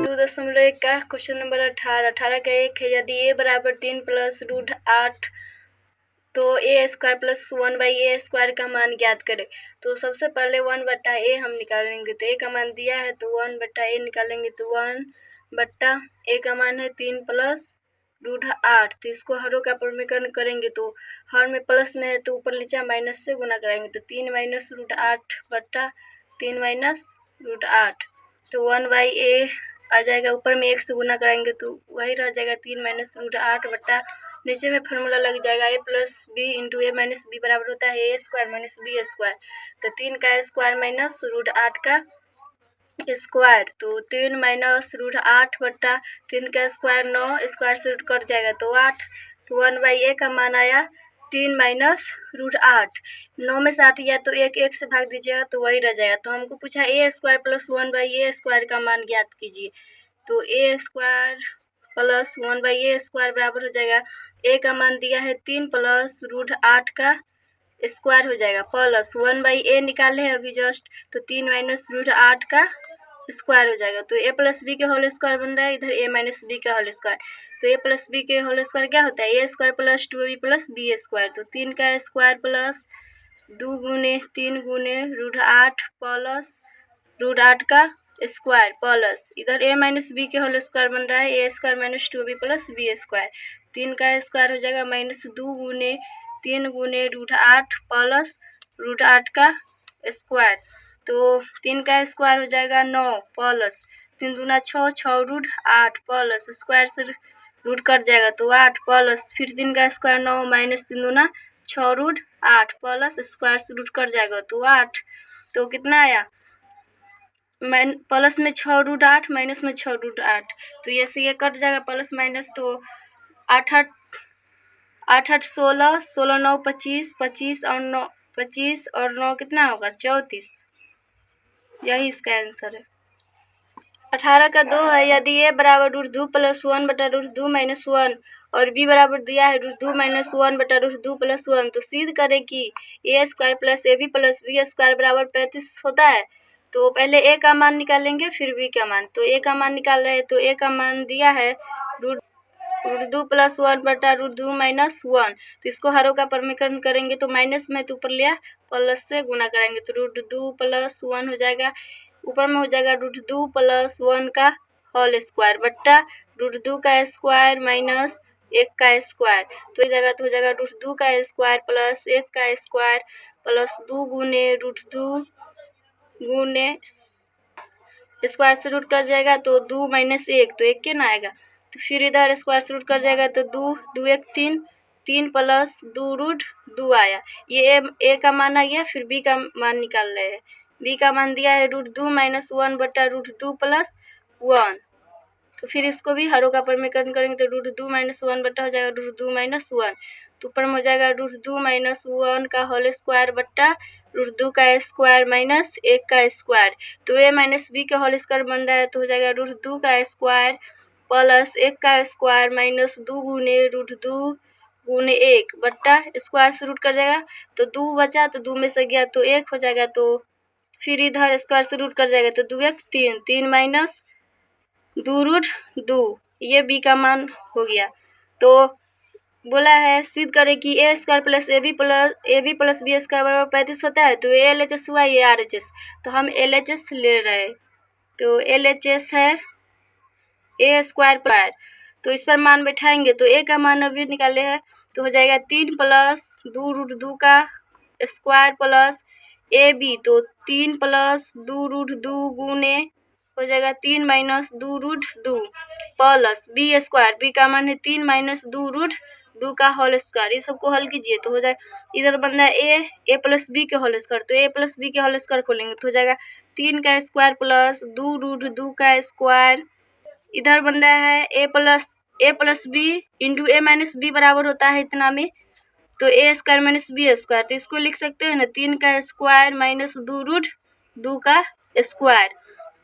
2.1 का question number 18 का 1 है। यदि a बराबर 3 प्लस रूट 8 तो a स्क्वायर प्लस 1/a² का मान ज्ञात करें। तो सबसे पहले 1/a हम निकालेंगे। तो a का मान दिया है तो 1/a निकालेंगे तो 1/a का मान है 3 प्लस रूट 8। तो इसको हरों का प्रमीकरण करेंगे तो हर में प्लस में है तो ऊपर नीचे माइनस से गुना कराएंगे तो 3 माइनस रूट 8 बट्टा 3 माइनस रूट 8। तो 1/a आ जाएगा, ऊपर में 1 से गुना कराएंगे तो वही रह जाएगा 3 माइनस रूट 8 बट्टा नीचे में फार्मूला लग जाएगा a plus b into a minus b बराबर होता है a square minus b square. तो 3 का स्क्वायर माइनस रूट 8 का स्क्वायर। तो 3 माइनस रूट 8 बट्टा 3 का स्क्वायर 9, स्क्वायर से रूट कट जाएगा तो 8। तो 1/a का मान आया 3 माइनस रूट 8। 9 में से 8 गया तो 1 से भाग दीजिएगा तो वही रह जाएगा। तो हमको पूछा a स्क्वायर प्लस 1/a² का मान ज्ञात कीजिए। तो a स्क्वायर प्लस 1/a² बराबर हो जाएगा, a का मान दिया है 3 प्लस रूट 8 का स्क्वायर हो जाएगा प्लस 1/a निकाले हैं अभी जस्ट तो 3 माइनस रूट 8 का स्क्वायर हो जाएगा। तो a प्लस बी के होल स्क्वायर बन रहा है, इधर a माइनस बी का होल स्क्वायर। तो a प्लस बी के होल स्क्वायर क्या होता है a square plus 2ab plus b square. तो 3 का स्क्वायर प्लस 2 गुने 3 गुने रूट 8 प्लस रूट 8 का स्क्वायर प्लस इधर a माइनस बी के होल स्क्वायर बन रहा है a square minus 2ab plus b square. 3 का स्क्वायर हो जाएगा माइनस 2 गुने 3 गुने रूट 8 प्लस रूट 8 का स्क्वायर। तो 3 का स्क्वायर हो जाएगा 9 प्लस 3 दूना 6, 6 रूट 8 प्लस स्क्वायर से रूट कट जाएगा तो 8 प्लस फिर 3 का स्क्वायर 9 माइनस 3 दूना 6 रूट 8 प्लस स्क्वायर से रूट कट जाएगा तो 8। तो कितना आया प्लस में 6 रूट 8 माइनस में 6 रूट 8। तो ये से ये कट जाएगा प्लस माइनस तो 8 8 16, 16 9 25, 25 और 9 25 और 9 कितना होगा 34। यही इसका आंसर है। 18 का 2 है। यदि a बराबर रूट 2 प्लस 1 बटा रूट 2 माइनस 1 और b बराबर दिया है रूट 2 माइनस 1 बटा रूट 2 प्लस 1 तो सिद्ध करें कि a square plus ab plus b square बराबर 35 होता है। तो पहले a का मान निकालेंगे फिर b का मान। तो a का मान निकाल रहे हैं तो a का मान दिया है रूट 2 प्लस 1 बटा रूट 2 माइनस 1। तो इसको हरों का प्रमीकरण करेंगे तो माइनस में तो ऊपर लिया प्लस से गुना करेंगे तो रूट 2 प्लस 1 हो जाएगा, ऊपर में हो जाएगा रूट 2 प्लस 1 का होल स्क्वायर बट्टा रूट 2 का स्क्वायर माइनस 1 का स्क्वायर। तो इस जगह तो हो जाएगा रूट 2 का स्क्वायर प्लस 1 का स्क्वायर प्लस 2 गुने रूट 2 गुने स्क्वायर से रूट कर जाएगा तो 2 माइनस 1 तो 1 के ना आएगा। तो फिर इधर स्क्वायर से रूट कर जाएगा तो 2 2 1 3 3 प्लस 2 रूट 2 आया। ये a का मान आ गया। फिर b का मान निकाल रहे हैं। b का मान दिया है रूट 2 माइनस 1 बटा रूट 2 प्लस 1। तो फिर इसको भी हरों का प्रमीकरण करेंगे तो रूट 2 माइनस 1 बटा हो जाएगा रूट 2 माइनस 1। तो ऊपर में हो जाएगा रूट 2 माइनस 1 का होल स्क्वायर बट्टा रूट 2 का स्क्वायर माइनस 1 का स्क्वायर। तो a माइनस बी का होल स्क्वायर बन रहा है तो हो जाएगा रूट 2 का स्क्वायर प्लस 1 का स्क्वायर माइनस 2 गुने रूट 2 गुने 1 बट्टा स्क्वायर से रूट कर जाएगा तो 2 बचा तो 2 में से गया तो 1 हो जाएगा। तो फिर इधर स्क्वायर से रूट कर जाएगा तो 2 1 3 3 माइनस 2 रूट 2। ये b का मान हो गया। तो बोला है सिद्ध करें कि a square plus ab plus b square बराबर 35 होता है। तो ये LHS हुआ, ये RHS। तो हम LHS ले रहे हैं। तो LHS है a स्क्वायर पर। तो इस पर मान बैठाएंगे तो a का मान अभी निकाले हैं तो हो जाएगा 3 प्लस 2 रूट 2 का स्क्वायर प्लस ab। तो 3 प्लस 2 रूट 2 गुने हो जाएगा 3 minus 2 root 2 plus b square. B का मान है 3 माइनस 2 रूट 2 का होल स्क्वायर। ये सबको हल कीजिए तो हो जाए इधर बन रहा है a प्लस बी के होल स्क्वायर। तो a प्लस बी के होल स्क्वायर खोलेंगे तो हो जाएगा 3 का स्क्वायर प्लस 2 रूट 2 का स्क्वायर। इधर बन रहा है a plus b into a minus b बराबर होता है इतना में तो a square minus b square. तो इसको लिख सकते हैं ना 3 का स्क्वायर माइनस 2 रूट 2 का स्क्वायर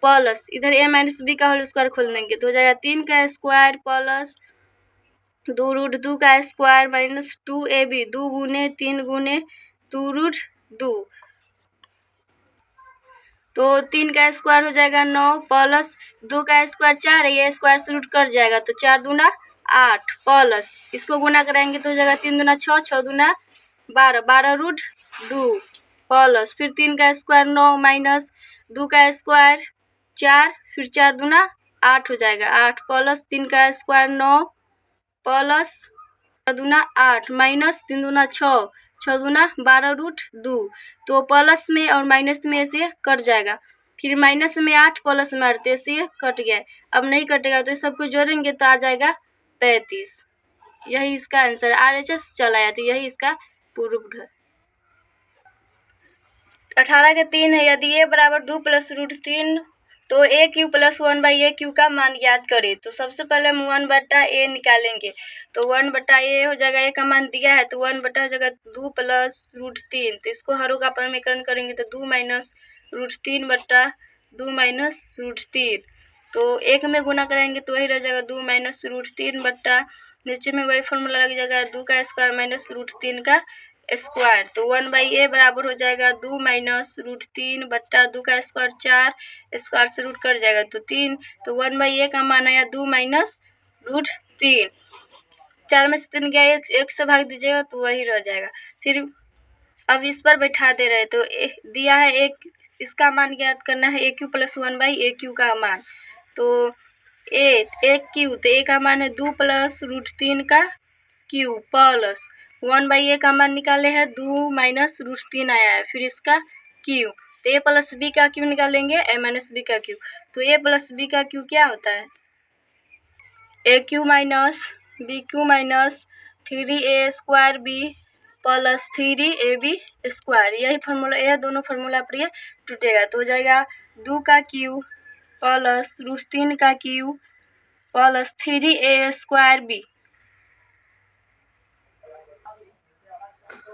प्लस इधर a माइनस बी का होल स्क्वायर खोल देंगे तो हो जाएगा 3 का स्क्वायर प्लस 2 रूट 2 का स्क्वायर माइनस 2ab 2 गुने 3 गुने 2 रूट 2। तो 3 का स्क्वायर हो जाएगा 9 प्लस 2 का स्क्वायर 4 है, ये स्क्वायर से रूट कट जाएगा तो 4 दूना 8 प्लस इसको गुना कराएंगे तो हो जाएगा 3 दूना 6 6 दूना 12 12 रूट 2 प्लस फिर 3 का स्क्वायर 9 माइनस 2 का स्क्वायर 4 फिर 4 दूना 8 हो जाएगा 8 प्लस 3 का स्क्वायर 9 प्लस 4 दूना 8 माइनस 3 दूना 6 6 दूना 12 रूट 2 तो प्लस में और माइनस में ऐसे कट जाएगा। फिर माइनस में 8 प्लस में 8 ऐसे कट गया। अब नहीं कटेगा तो सबको जोड़ेंगे तो आ जाएगा 35। यही इसका आंसर RHS चला आया तो यही इसका प्रूव्ड है। 18 के 3 है। यदि a बराबर 2 प्लस रूट 3 तो a Q plus 1/a Q का मान ज्ञात करें। तो सबसे पहले हम 1/a निकालेंगे तो 1/a हो जाएगा, a का मान दिया है तो 1/, हो जाएगा 2 प्लस रूट 3। तो इसको हरों का परमीकरण करेंगे तो 2 माइनस रूट 3/2 माइनस रूट 3। तो एक में गुना करेंगे तो वही रह जाएगा 2 माइनस रूट 3 नीचे में वही फॉर्मूला लग जाएगा 2 का स्क्वायर माइनस रूट 3 का स्क्वायर। तो 1/a बराबर हो जाएगा 2 माइनस रूट 3/2 का स्क्वायर 4 स्क्वायर से रूट कर जाएगा तो 3। तो 1/a का मान आया 2 माइनस रूट 3। 4 में से 3 गया, एक से भाग दीजिएगा तो वही रह जाएगा। फिर अब इस पर बैठा दे रहे तो दिया है एक, इसका मान ज्ञात करना है a Q plus 1/a Q का मान। तो a क्यू तो a का मान है 2 प्लस रूट 3 का क्यू प्लस 1/a का मान निकाले हैं 2 माइनस रूट 3 आया है। फिर इसका क्यू तो a प्लस b का क्यू निकालेंगे a माइनस b का क्यू। तो a प्लस b का क्यू क्या होता है, a Q minus b Q minus 3a square b plus 3ab square. यही फार्मूला, यह दोनों फार्मूला पर ये टूटेगा तो हो जाएगा 2 का क्यू प्लस रूट 3 का Q plus 3a square b।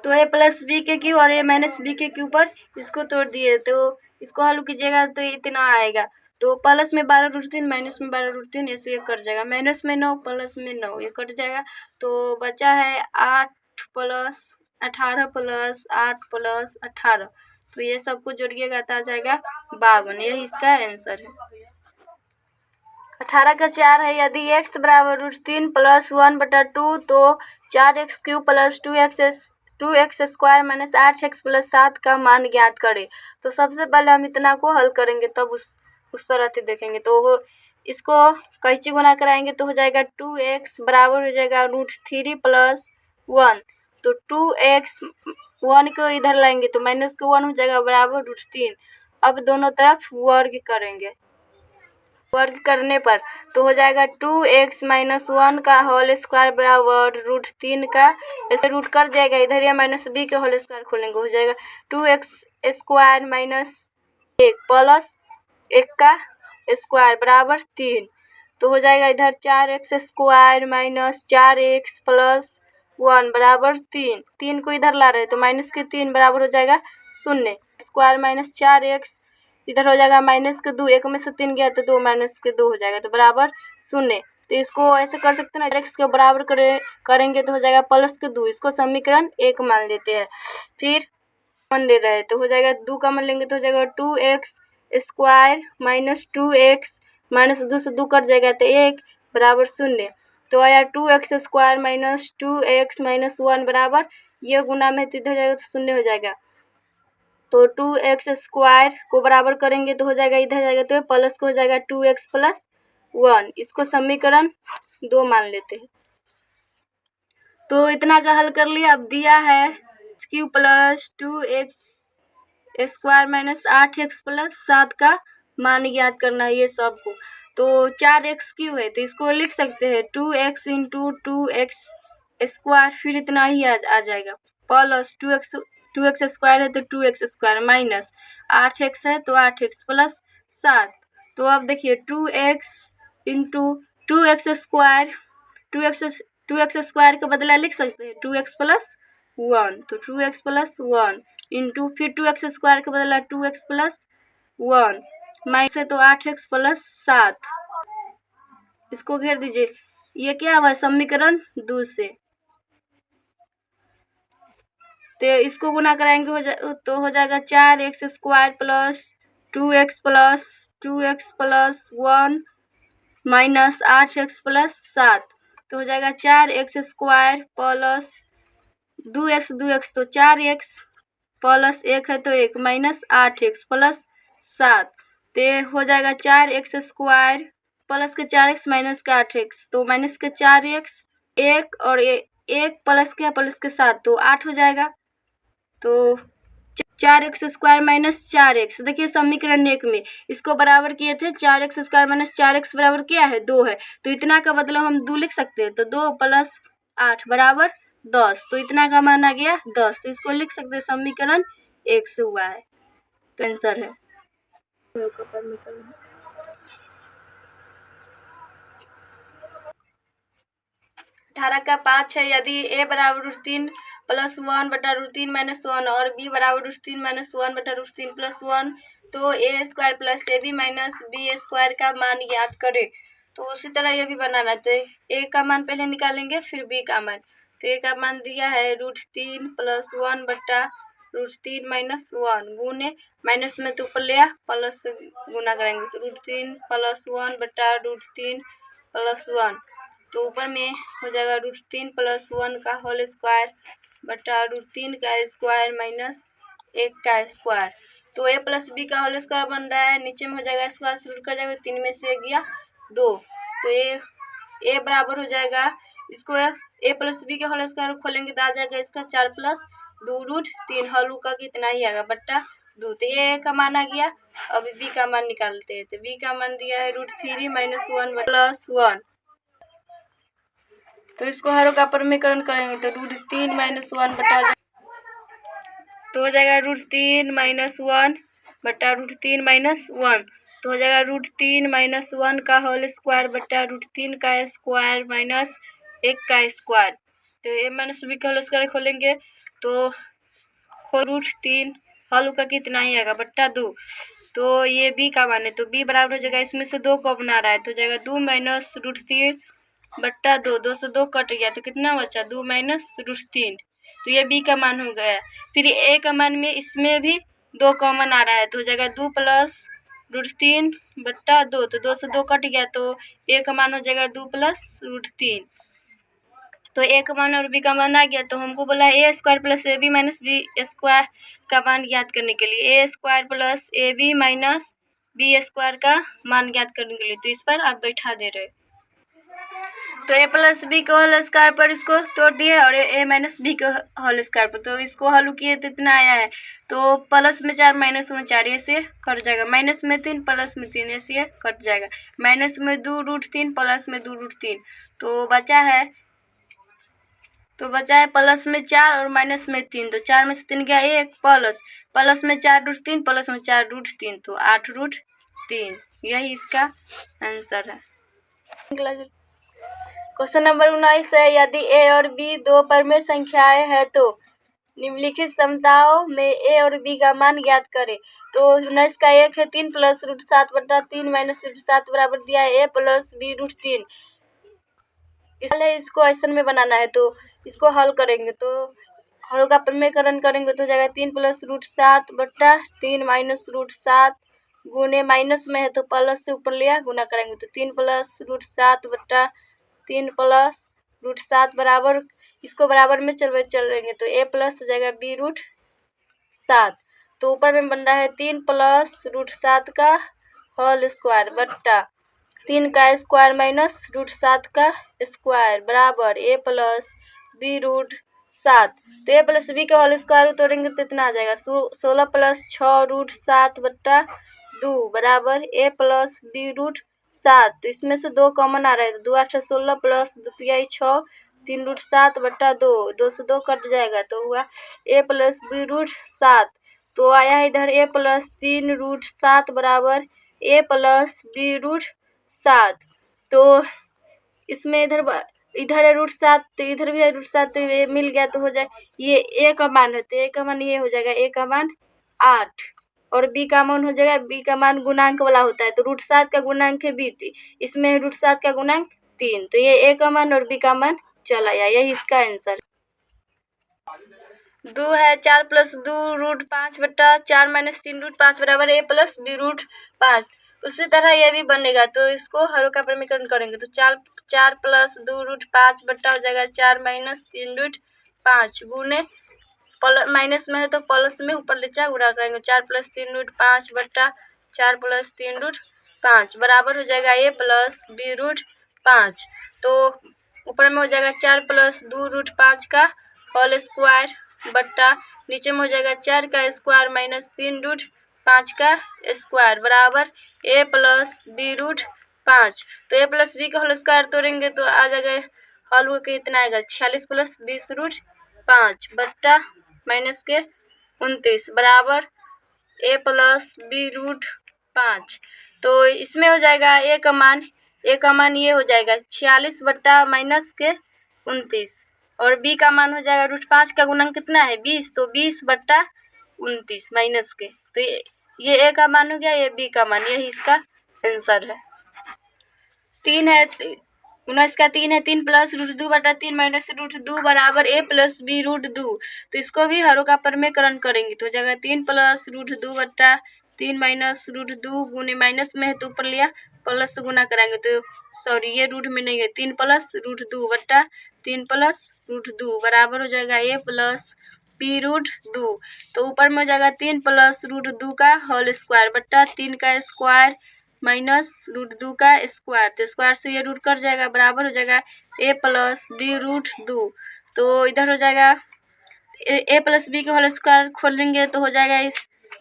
तो a प्लस बी के क्यू और a माइनस बी के क्यू पर इसको तोड़ दिए तो इसको हल कीजिएगा तो इतना आएगा। तो प्लस में 12 रूट 3 माइनस में 12 रूट 3 ऐसे ये कट जाएगा। माइनस में 9 प्लस में 9 ये कट जाएगा। तो बचा है 8 प्लस 18 प्लस 8 प्लस 18। तो ये सबको जोड़िएगा तो आ जाएगा 52। यही इसका आंसर है। 18 का 4 है। यदि x बराबर रूट 3 प्लस 1/2 तो 4x cube plus 2x square minus 8x plus 7 का मान ज्ञात करें। तो सबसे पहले हम इतना को हल करेंगे तब उस पर अति देखेंगे। तो इसको कैंची गुना कराएंगे तो हो जाएगा 2x बराबर हो जाएगा रूट 3 प्लस 1। तो 2x 1 को इधर लाएंगे तो माइनस का 1 हो जाएगा बराबर रूट 3। अब दोनों तरफ वर्ग करेंगे। वर्ग करने पर तो हो जाएगा 2x माइनस 1 का होल स्क्वायर बराबर रूट 3 का, ऐसे रूट कर जाएगा इधर या माइनस b के होल स्क्वायर खोलेंगे हो जाएगा 2x स्क्वायर माइनस 1 प्लस 1 का स्क्वायर बराबर 3। तो हो जाएगा इधर 4x square minus 4x plus 1 बराबर 3। 3 को इधर ला रहे तो माइनस के 3 बराबर हो जाएगा 0। स्क्वायर माइनस 4x इधर हो जाएगा माइनस के 2, 1 में से 3 गया तो 2 माइनस के 2 हो जाएगा तो बराबर 0। तो इसको ऐसे कर सकते हैं ना, x के बराबर करेंगे तो हो जाएगा प्लस के 2। इसको समीकरण 1 मान लेते हैं। फिर 1 ले रहे हैं तो हो जाएगा 2 का मान लेंगे तो हो जाएगा 2x square minus 2x minus 2 से 2 कट जाएगा तो 1 बराबर 0। तो आया 2x square minus 2x minus 1 बराबर, ये गुना में तो इधर जाएगा तो 0 हो जाएगा। तो 2x स्क्वायर को बराबर करेंगे तो हो जाएगा इधर जाएगा तो प्लस को हो जाएगा 2x प्लस 1। इसको समीकरण 2 मान लेते हैं। तो इतना का हल कर लिया। अब दिया है Q plus 2x square minus 8x plus 7 का मान ज्ञात करना है ये सबको। तो 4x क्यू है तो इसको लिख सकते हैं 2x इंटू 2x स्क्वायर, फिर इतना ही आ जाएगा प्लस 2x स्क्वायर है तो 2x स्क्वायर माइनस 8x है तो 8x प्लस 7। तो अब देखिए 2x into 2x square, 2x square के बदला लिख सकते हैं 2x प्लस 1। तो 2x प्लस 1 इंटू फिर 2x स्क्वायर के बदला 2x प्लस 1 माइनस है तो 8x प्लस 7। इसको घेर दीजिए। ये क्या हुआ समीकरण 2 से। तो इसको गुना कराएंगे तो हो जाएगा 4x square plus 2x plus 1 minus 8x plus 7 तो हो जाएगा 4x स्क्वायर प्लस 2x तो 4x प्लस 1 है तो 1 माइनस 8x प्लस 7 तो ये हो जाएगा 4x स्क्वायर प्लस के 4x माइनस के 8x तो माइनस के 4x 1 और 1 प्लस के 7 तो 8 हो जाएगा। तो 4x स्क्वायर माइनस 4x देखिए समीकरण 1 में इसको बराबर किए थे 4x स्क्वायर माइनस 4x बराबर क्या है 2 है तो इतना का बदला हम 2 लिख सकते हैं तो 2 प्लस 8 बराबर 10 तो इतना का मान आ गया 10 तो इसको लिख सकते हैं समीकरण 1 से हुआ है तो आंसर है। धारा का 5 है यदि a बराबर √3 प्लस 1 बटा √3 माइनस 1 और b बराबर √3 माइनस 1 बटा √3 प्लस 1 तो a square plus ab minus b square का मान ज्ञात करें। तो उसी तरह ये भी बनाना चाहिए a का मान पहले निकालेंगे फिर b का मान तो a का मान दिया है √3 प्लस 1 बटा √3 माइनस 1 गुने माइनस में तो ऊपर लिया प्लस गुना करेंगे तो √3 प्लस 1 बटा √3 प्लस 1 तो ऊपर में हो जाएगा √3 प्लस 1 का होल स्क्वायर बटा √3 का स्क्वायर माइनस 1 का स्क्वायर तो a प्लस b का होल स्क्वायर बन रहा है नीचे में हो जाएगा स्क्वायर से रूट कर जाएगा 3 में से गया 2 तो a बराबर हो जाएगा इसको a प्लस b के होल स्क्वायर खोलेंगे तो आ जाएगा इसका 4 प्लस 2 √3 हल का कितना ही आएगा बट्टा 2 तो a का मान आ गया। अब b का मान निकालते हैं तो b का मान दिया है √3 माइनस 1 प्लस 1 तो इसको हर का परमीकरण करेंगे तो √3 माइनस 1 बटा तो हो जाएगा √3 माइनस 1 बटा √3 माइनस 1 तो हो जाएगा √3 माइनस 1 का होल स्क्वायर बटा √3 का स्क्वायर माइनस 1 का स्क्वायर तो a माइनस b का होल स्क्वायर खोलेंगे तो √3 हल का कितना ही आएगा बट्टा 2 तो ये b का मान है तो b बराबर हो जाएगा इसमें से 2 को बना रहा है तो हो जाएगा 2 माइनस √3 बट्टा 2 2 से 2 कट गया तो कितना बचा 2 माइनस √3 तो ये b का मान हो गया। फिर a का मान में इसमें भी 2 कॉमन आ रहा है तो हो जाएगा 2 प्लस √3 बट्टा 2 तो 2 से 2 कट गया तो a का मान हो जाएगा 2 प्लस √3 तो a का मान और b का मान आ गया तो हमको बोला है a square plus ab minus b square का मान ज्ञात करने के लिए a square plus ab minus b square का मान ज्ञात करने के लिए तो इस पर आप बैठा दे रहे तो a प्लस बी के होल स्क्वायर पर इसको तोड़ दिए और a माइनस बी के होल स्क्वायर पर तो इसको हल किए तो इतना आया है तो प्लस में 4 माइनस में 4 ऐसे कट जाएगा माइनस में 3 प्लस में 3 ऐसे कट जाएगा माइनस में 2 √3 प्लस में 2 √3 तो बचा है प्लस में 4 और माइनस में 3 तो 4 में से 3 गया 1 प्लस में 4 √3 प्लस में 4 √3 तो 8 √3 यही इसका आंसर है। क्वेश्चन नंबर 19 है यदि a और b दो परमेय संख्याएं हैं तो निम्नलिखित समताओं में a और b का मान ज्ञात करें। तो 19 का 1 है 3 प्लस √7 बटा 3 माइनस √7 बराबर दिया है a प्लस b √3 इसको ऐसा में बनाना है तो इसको हल करेंगे तो हल का परमीकरण करेंगे तो हो जाएगा 3 प्लस √7 बटा 3 माइनस √7 गुने माइनस में है तो प्लस से ऊपर लिया गुना करेंगे तो 3 प्लस √7 बटा 3 प्लस √7 बराबर इसको बराबर में चलेंगे तो a प्लस हो जाएगा b √7 तो ऊपर में बन रहा है 3 प्लस √7 का होल स्क्वायर बट्टा 3 का स्क्वायर माइनस √7 का स्क्वायर बराबर a प्लस b √7 तो a प्लस b का होल स्क्वायर तोड़ेंगे तो इतना आ जाएगा 16 प्लस 6 √7 बट्टा 2 बराबर a प्लस b √7 तो इसमें से 2 कॉमन आ रहा है तो 2 8 16 प्लस 2 3 6 3 √7 बट्टा 2 2 से 2 कट जाएगा तो हुआ a प्लस b √7 तो आया है इधर a प्लस 3 √7 बराबर a प्लस b √7 तो इसमें इधर है √7 तो इधर भी है √7 तो ये मिल गया तो हो जाए ये a का मान है तो a का मान ये हो जाएगा a का मान 8 और b का मान हो जाएगा b का मान गुणांक वाला होता है तो √7 का गुणांक है b इसमें √7 का गुणांक 3 तो ये a का मान और b का मान चला आया यही इसका आंसर। 2 है, 4 प्लस 2 रूट 5 बट्टा 4 माइनस 3 रूट 5 बराबर a प्लस बी रूट 5। उसी तरह ये भी बनेगा, तो इसको हरों का प्रमीकरण करेंगे तो 4 प्लस 2 रूट 5 बट्टा हो जाएगा 4 माइनस 3 रूट 5 गुने माइनस में है तो प्लस में ऊपर ले जा गुणा करेंगे 4 प्लस 3 रूट 5 बट्टा 4 प्लस 3 रूट 5 बराबर हो जाएगा a प्लस बी रूट 5। तो ऊपर में हो जाएगा 4 प्लस 2 रूट 5 का होल स्क्वायर बट्टा नीचे में हो जाएगा 4 का स्क्वायर माइनस 3 रूट 5 का स्क्वायर बराबर a प्लस बी रूट 5। तो a प्लस बी का होल स्क्वायर तोड़ेंगे तो आ जाएगा हॉल हो के इतना आएगा 46 प्लस 20 रूट 5 बट्टा माइनस के 29 बराबर a प्लस बी रूट 5। तो इसमें हो जाएगा a का मान ये हो जाएगा 46 बट्टा माइनस के 29 और b का मान हो जाएगा रूट 5 का गुणन कितना है 20, तो 20 बट्टा 29 माइनस के। तो ये a का मान हो गया, ये b का मान, यही इसका आंसर है। 3 है 19 का 3 है 3 प्लस रूट 2 बटा 3 माइनस रूट 2 बराबर a प्लस बी रूट 2। तो इसको भी हरों का प्रमेयकरण करेंगे तो जगह 3 प्लस रूट 2 बटा 3 माइनस रूट 2 गुने माइनस में है तो ऊपर लिया प्लस से गुना कराएंगे तो सॉरी ये रूट में नहीं है 3 प्लस रूट 2 बटा 3 प्लस रूट 2 बराबर हो जाएगा a प्लस बी रूट 2। तो ऊपर में हो जाएगा 3 प्लस रूट 2 का होल स्क्वायर बट्टा 3 का स्क्वायर माइनस रूट 2 का स्क्वायर, तो स्क्वायर से ये रूट कट जाएगा बराबर हो जाएगा a प्लस बी रूट 2। तो इधर हो जाएगा a प्लस बी के होल स्क्वायर खोलेंगे तो हो जाएगा इस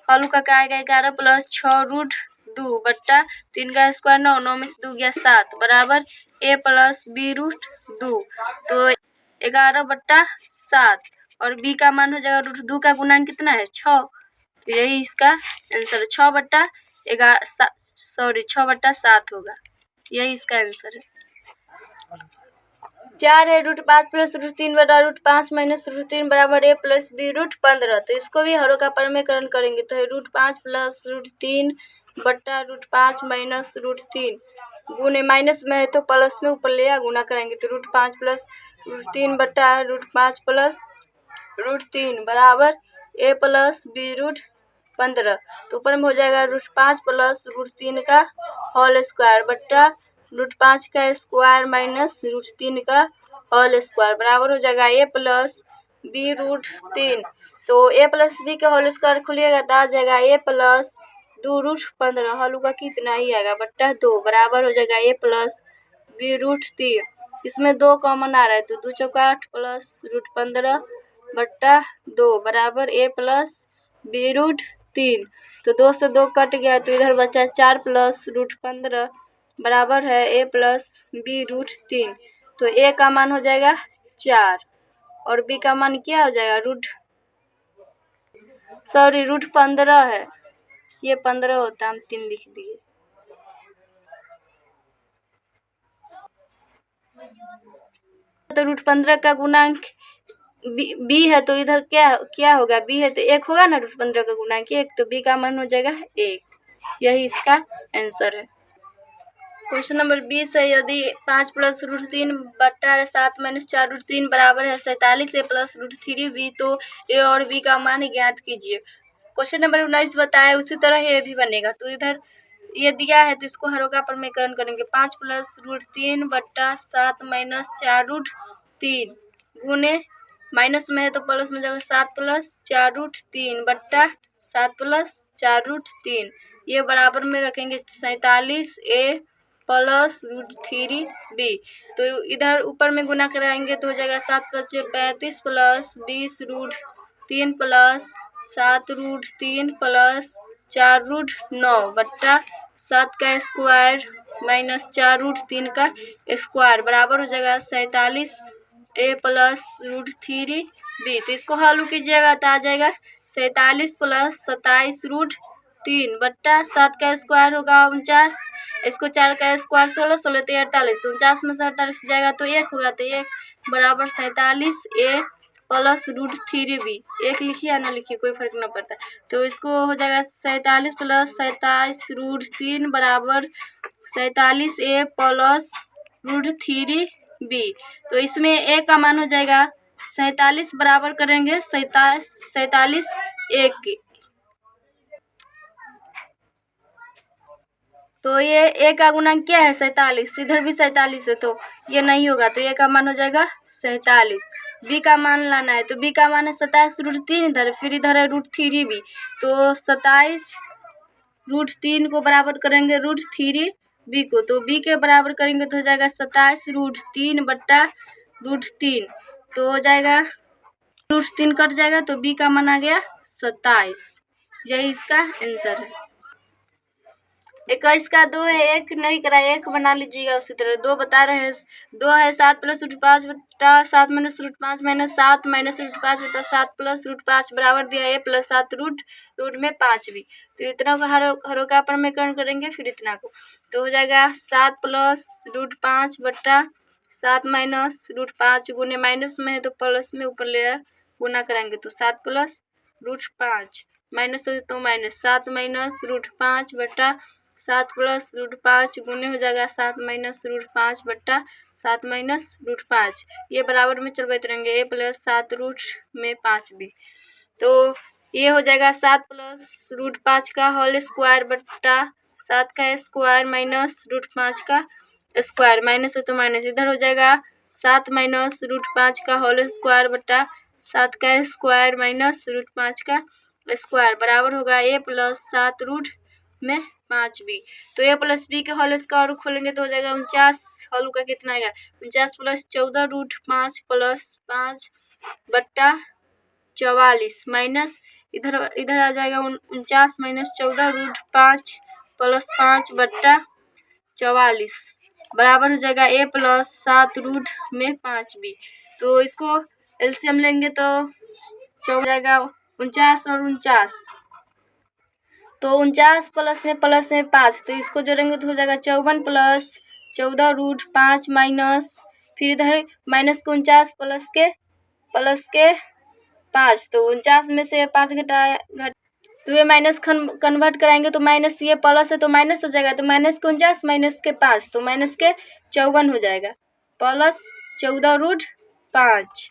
हॉल का क्या आएगा 11 प्लस 6 रूट 2 बट्टा 3 का स्क्वायर 9, 9 में से 2 गया 7 बराबर a प्लस बी रूट 2। तो 11 बट्टा 7 और b का मान हो जाएगा रूट 2 का गुणांक कितना है 6, तो यही इसका आंसर है 6 बट्टा 7 होगा, यही इसका आंसर है। 4 है रूट 5 प्लस रूट 3 बटा रूट 5 माइनस रूट 3 बराबर a प्लस बी रूट 15। तो इसको भी हरों का प्रमेयकरण करेंगे तो है रूट 5 प्लस रूट 3 बटा रूट 5 माइनस रूट 3 गुने माइनस में है तो प्लस में ऊपर ले गुना करेंगे तो रूट 5 प्लस रूट 3 बटा रूट 5 प्लस रूट 3 बराबर a प्लस बी रूट 15। तो ऊपर में हो जाएगा रूट 5 प्लस रूट 3 का होल स्क्वायर बट्टा रूट 5 का स्क्वायर माइनस रूट 3 का होल स्क्वायर बराबर हो जाएगा a प्लस बी रूट 3। तो a प्लस बी का होल स्क्वायर खुलिएगा तो आ जाएगा a प्लस 2 रूट 15 हॉल का कितना ही आएगा बट्टा 2 बराबर हो जाएगा a प्लस बी रूट 3। इसमें 2 कॉमन आ रहा है तो 2 चौका 8 प्लस रूट 15 बट्टा 2 बराबर a प्लस बी रूट 3। तो 2 से 2 कट गया तो इधर बचा 4 प्लस रूट 15 बराबर है a प्लस बी रूट 3। तो a का मान हो जाएगा 4 और b का मान क्या हो जाएगा रूट 15 है, ये 15 होता हम 3 लिख दिए। तो रूट 15 का गुणांक b है तो इधर क्या होगा b है तो 1 होगा ना, रूट 15 का गुणांक 1 तो b का मान हो जाएगा 1, यही इसका आंसर है। क्वेश्चन नंबर 20 है यदि 5 प्लस रूट 3 बट्टा 7 माइनस 4 रूट 3 बराबर है 47 a प्लस रूट 3 b तो a और b का मान ज्ञात कीजिए। क्वेश्चन नंबर 19 बताया उसी तरह ये भी बनेगा तो इधर ये दिया है तो इसको हरों का प्रमेयकरण करेंगे 5 प्लस रूट 3 बट्टा 7 माइनस 4 रूट 3 गुने माइनस में है तो प्लस में जाएगा 7 प्लस 4 रूट 3 बट्टा 7 प्लस 4 रूट 3 ये बराबर में रखेंगे 47 a प्लस रूट 3 b। तो इधर ऊपर में गुना कराएंगे तो हो जाएगा 7 + 35 plus 20 root 3 plus 7 root 3 plus 4 root 9 बट्टा 7 का स्क्वायर माइनस 4 रूट 3 का स्क्वायर बराबर हो जाएगा 47 a प्लस रूट 3 b। तो इसको हल कीजिएगा तो आ जाएगा 47 प्लस 27 रूट 3 बट्टा 7 का स्क्वायर होगा 49, इसको 4 का स्क्वायर 16, 16 तो 48, 49 में से 48 जाएगा तो 1 होगा तो 1 बराबर 47 a प्लस रूट 3 b। 1 लिखिए या ना लिखिए कोई फर्क नहीं पड़ता। तो इसको हो जाएगा 47 प्लस 27 रूट 3 बराबर 47 a प्लस रूट 3 b। तो इसमें a का मान हो जाएगा 47 बराबर करेंगे 47 1 के। तो ये ए का गुणांक क्या है 47, इधर भी 47 है तो ये नहीं होगा, तो ए का मान हो जाएगा 47। बी का मान लाना है, तो बी का मान है 27√3 इधर, फिर इधर है √3 भी, तो 27√3 को बराबर करेंगे √3 बी को, तो बी के बराबर करेंगे तो हो जाएगा 27√3 बट्टा √3, तो हो जाएगा √3 कट जाएगा, तो बी का मान आ गया 27। यही इसका आंसर है। 21 का 2 है, 1 नहीं करा, 1 बना लीजिएगा उसी तरह। 2 बता रहे हैं, 2 है 7 + √5 बटा 7 - √5 -7 - √5 बटा 7 + √5 बराबर दिया है + 7 रूट में 5 भी, तो इतना को हरों का प्रमेयकरण करेंगे, फिर इतना को, तो हो जाएगा 7 + √5 बटा 7 - √5 गुने माइनस में है तो प्लस में ऊपर ले गुना करेंगे, तो 7 + √5 माइनस हो तो माइनस 7 - √5 बटा 7 + √5 गुने हो जाएगा 7 - √5 बट्टा 7 - √5, ये बराबर में चलते रहेंगे, ए + 7 रूट में 5 भी, तो ये हो जाएगा 7 + √5 का होल स्क्वायर बट्टा 7 का स्क्वायर माइनस √5 का स्क्वायर, माइनस है तो माइनस, इधर हो जाएगा 7 - √5 का होल स्क्वायर बट्टा 7 का स्क्वायर माइनस √5 का स्क्वायर बराबर होगा ए + 7 रूट में 5 भी, तो ए + बी के होल स्क्वायर खोलेंगे तो हो जाएगा 49, होल का कितना आएगा 49 + 14 √5 + 5 बट्टा 44 माइनस इधर आ जाएगा 49 - 14 √5 + 5 बट्टा 44 बराबर हो जाएगा ए + 7 रूट में 5 भी, तो इसको एलसीएम लेंगे तो हो जाएगा 49 और 49, तो 49 प्लस में 5, तो इसको जोड़ेंगे तो हो जाएगा 54 + 14 √5 माइनस, फिर इधर माइनस को 49 प्लस के 5, तो 49 में से 5 घटा तो ये माइनस कन्वर्ट कराएंगे तो माइनस, ये प्लस है तो माइनस हो जाएगा, तो माइनस के 49 माइनस के 5, तो माइनस के 54 हो जाएगा, + 14 √5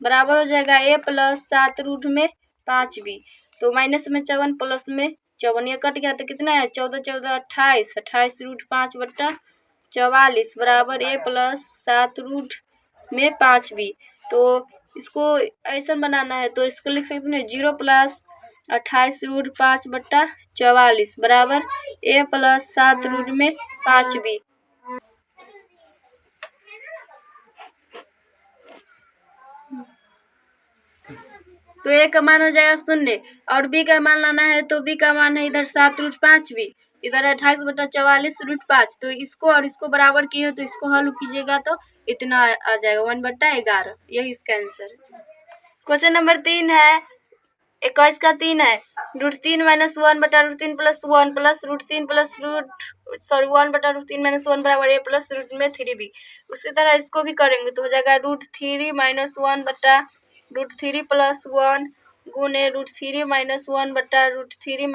बराबर हो जाएगा ए + 7 रूट में 5 भी, तो माइनस में 54 प्लस में 54, ये कट गया तो कितना है 14 - 14 28, 28 √5 बट्टा 44 बराबर ए + 7 रूट में 5 भी, तो इसको ऐसा बनाना है तो इसको लिख सकते हैं 0 + 28 √5 बट्टा 44 बराबर ए + 7 रूट में 5 भी, तो ए का मान हो जाएगा 0, और बी का मान लाना है तो बी का मान है इधर 7 √5 भी, इधर 28 बटा 44 √5, तो इसको और इसको बराबर किए तो इसको हल कीजिएगा तो इतना आ जाएगा 1/11, यही इसका आंसर है। क्वेश्चन नंबर 3 है, 21 का 3 है, √3 - 1 बटा √3 + 1 + √3 + 1 बटा √3 - 1 बराबर ए + रूट में 3 भी, उसी तरह इसको भी करेंगे तो हो जाएगा √3 - 1 बटा √3 + 1 गुने √3 - 1 बटा √3 -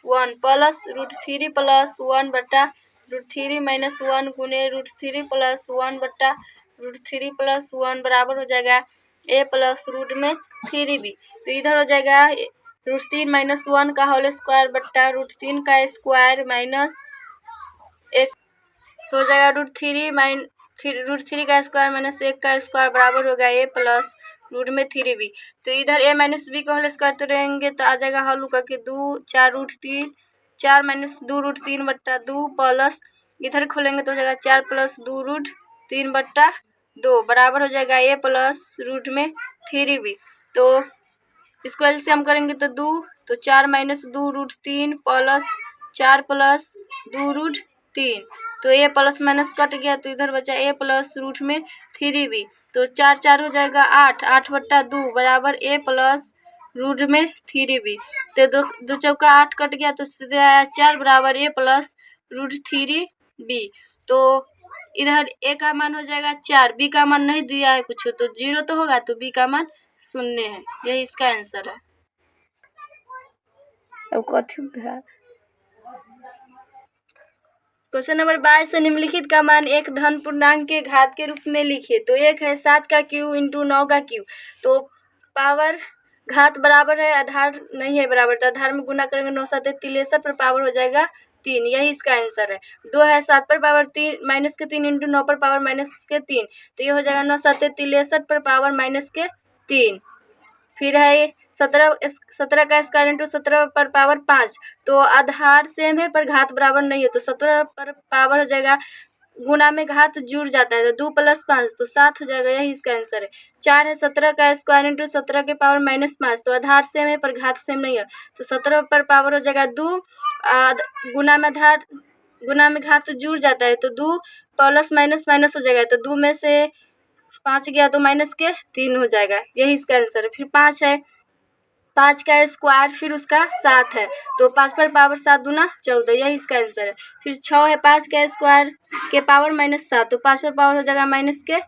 1 प्लस √3 + 1 बटा √3 - 1 गुने √3 + 1 बटा √3 + 1 बराबर हो जाएगा ए + रूट में 3 भी, तो इधर हो जाएगा √3 - 1 का होल स्क्वायर बट्टा √3 का स्क्वायर माइनस 1, तो हो जाएगा √3 का स्क्वायर माइनस 1 का स्क्वायर बराबर होगा ए + रूट में 3 भी, तो इधर a - b का होल स्क्वायर तो रहेंगे तो आ जाएगा हल करके 2 4 √3 4 - 2 √3 बट्टा 2 प्लस इधर खोलेंगे तो हो जाएगा 4 + 2 √3 बट्टा 2 बराबर हो जाएगा ए + रूट में 3 भी, तो इसको एलसीएम करेंगे तो 2, तो 4 - 2 √3 प्लस 4 + 2 √3, तो ए प्लस माइनस कट गया तो इधर बचा ए + रूट में 3 भी, तो 4 4 हो जाएगा 8, 8 बट्टा 2 बराबर ए + रूट में 3 भी, तो 2 चौका 8 कट गया तो सीधे आया 4 बराबर ए + रूट 3 बी, तो इधर ए का मान हो जाएगा 4, बी का मान नहीं दिया है कुछ तो 0 तो होगा, तो बी का मान 0 है, यही इसका आंसर है। अब कथी क्वेश्चन नंबर 22 से निम्नलिखित का मान एक धन पूर्णांक के घात के रूप में लिखिए। तो एक है 7 का क्यू इंटू 9 का क्यू। तो पावर घात बराबर है, आधार नहीं है बराबर, तो आधार में गुना करेंगे 9 7 63 पर पावर हो जाएगा 3। यही इसका आंसर है। 2 है 7 पर पावर 3 माइनस के 3 इंटू 9 पर पावर माइनस के 3। तो ये हो जाएगा 9 7 63 पर पावर माइनस के 3। फिर है 17 का स्क्वायर इंटू 17 पर पावर 5। तो आधार सेम है पर घात बराबर नहीं है, तो 17 पर पावर हो जाएगा, गुना में घात जुड़ जाता है तो 2 + 5 तो 7 हो जाएगा। यही इसका आंसर है। 4 है 17 का स्क्वायर इंटू 17 के पावर -5। तो आधार सेम है पर घात सेम नहीं है, तो 17 पर पावर हो जाएगा 2। गुना में घात जुड़ जाता है तो 2 प्लस माइनस माइनस हो जाएगा, तो 2 में से 5 गया तो माइनस के 3 हो जाएगा। यही इसका आंसर है। फिर 5 है 5 का स्क्वायर फिर उसका 7 है, तो 5 पर पावर 7 दूना 14। यही इसका आंसर है। फिर 6 है 5 का स्क्वायर के पावर -7। तो 5 पर पावर हो जाएगा माइनस के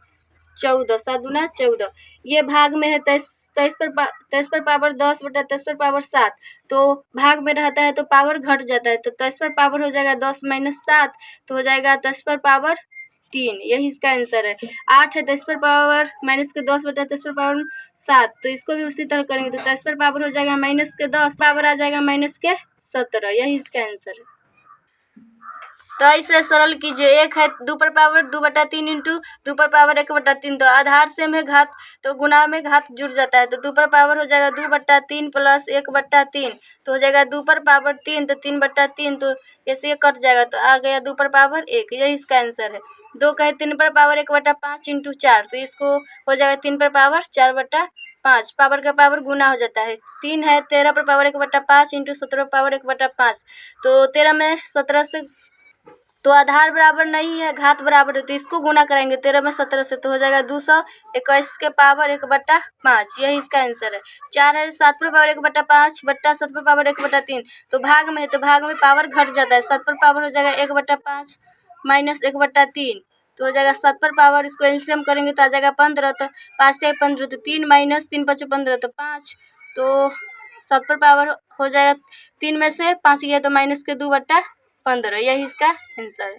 14, 7 दूना 14। ये भाग में है 23 पर पावर 10 बटा 23 पर पावर 7। तो भाग में रहता है तो पावर घट जाता है, तो 23 पर पावर हो जाएगा 10 - 7, तो हो जाएगा 23 पर पावर 3। यही इसका आंसर है। 8 है 23 पर पावर माइनस के 10 बटा 23 पर पावर 7। तो इसको भी उसी तरह करेंगे, तो 23 पर पावर हो जाएगा माइनस के 10, पावर आ जाएगा माइनस के 17। यही इसका आंसर है। तो इसे सरल कीजिए। एक है 2 पर पावर 2 बटा 3 इंटू 2 पर पावर 1 बटा 3। तो आधार सेम है, घात तो गुना में घात जुड़ जाता है, तो 2 पर पावर हो जाएगा 2 बटा 3 प्लस 1 बटा 3। तो हो जाएगा 2 पर पावर 3, तो 3 बटा 3, तो ऐसे ये कट जाएगा, तो आ गया 2 पर पावर 1। यही इसका आंसर है। 2 का है 3 पर पावर 1 बटा 5 इंटू 4। तो इसको हो जाएगा 3 पर पावर 4 बटा 5। पावर का पावर गुना हो जाता है। 3 है 13 पर पावर 1 बटा 5 इंटू 17 पर पावर 1 बटा 5। तो 13 में 17 से तो आधार बराबर नहीं है, घात बराबर है, तो इसको गुना करेंगे 13 में 17 से, तो हो जाएगा 221 के पावर 1 बटा 5। यही इसका आंसर है। 4 है 7 पर पावर 1 बटा 5 बट्टा 7 पर पावर 1 बटा 3। तो भाग में है तो भाग में पावर घट जाता है। 7 पर पावर हो जाएगा 1 बटा 5 माइनस 1 बटा 3। तो हो जाएगा 7 पर पावर, इसको एलसीएम करेंगे तो आ जाएगा 15। तो 5 से 15, तो 3 माइनस 3 5 15, तो 5। तो 7 पर पावर हो जाएगा 3 में से 5 गया तो माइनस के 2 बटा 15। यही इसका आंसर है।